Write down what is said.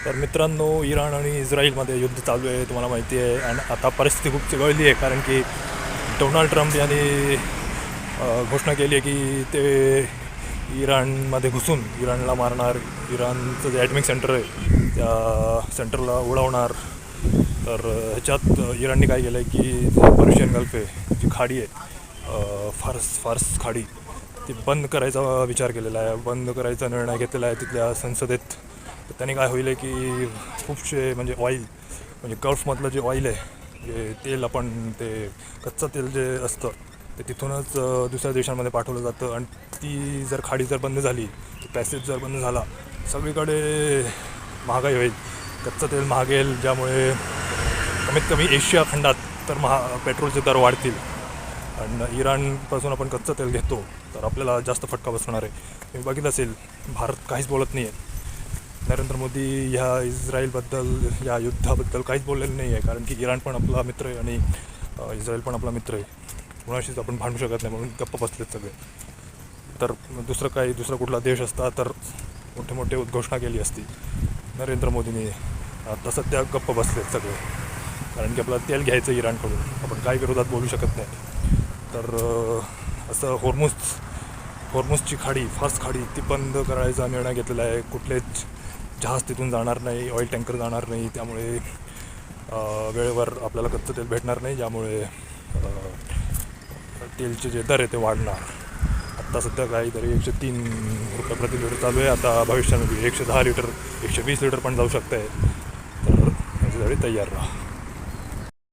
तर मित्रांनो, इराण आणि इस्रायलमध्ये युद्ध चालू आहे, तुम्हाला माहिती आहे. आणि आता परिस्थिती खूप चिघळली आहे, कारण की डोनाल्ड ट्रम्प यांनी घोषणा केली आहे की ते इराणमध्ये घुसून इराणला मारणार. इराणचं जे ॲटॉमिक सेंटर आहे त्या सेंटरला उडवणार. तर ह्याच्यात इराणने काय केलं आहे की पर्शियन गल्फ आहे, जी खाडी आहे, फार्स खाडी, ती बंद करायचा विचार केलेला आहे, बंद करायचा निर्णय घेतलेला आहे तिथल्या संसदेत. तर त्याने काय होईल आहे की खूपसे म्हणजे ऑइल, म्हणजे गल्फमधलं जे ऑइल आहे, जे तेल, आपण ते कच्चं तेल जे असतं ते तिथूनच दुसऱ्या देशांमध्ये पाठवलं जातं. आणि ती जर खाडी जर बंद झाली, पॅसेज जर बंद झाला, सगळीकडे महागाई होईल, कच्चं तेल महागेल, ज्यामुळे कमीत कमी एशिया खंडात तर पेट्रोलचे दर वाढतील. आणि इराणपासून आपण कच्चं तेल घेतो तर आपल्याला जास्त फटका बसणार आहे. तुम्ही बघितलं असेल, भारत काहीच बोलत नाही आहे. नरेंद्र मोदी ह्या इस्रायलबद्दल, या युद्धाबद्दल काहीच बोललेलं नाही आहे, कारण की इराण पण आपला मित्र आहे आणि इस्रायल पण आपला मित्र आहे. कुणाशीच आपण भांडू शकत नाही, म्हणून गप्प बसलेत सगळे. तर दुसरा कुठला देश असता तर मोठे मोठे उद्घोषणा केली असती. नरेंद्र मोदींनी आता सध्या गप्प बसलेत सगळे, कारण की आपल्याला तेल घ्यायचं इराणकडून, आपण काही विरोधात बोलू शकत नाही. तर असं होर्मुझची खाडी, फार्स खाडी, ती बंद करायचा निर्णय घेतलेला आहे. कुठलेच जहाज तिथून जाणार नाही, ऑइल टँकर जाणार नाही, त्यामुळे वेळेवर आपल्याला कच्चं तेल भेटणार नाही, ज्यामुळे तेलचे जे दर आहे ते वाढणार. आत्ता सध्या काहीतरी 103 रुपये प्रति लिटर चालू आहे. आता भविष्यामध्ये 110 लिटर, 120 लिटर पण जाऊ शकतं आहे. तर याच्यासाठी तयार राहा.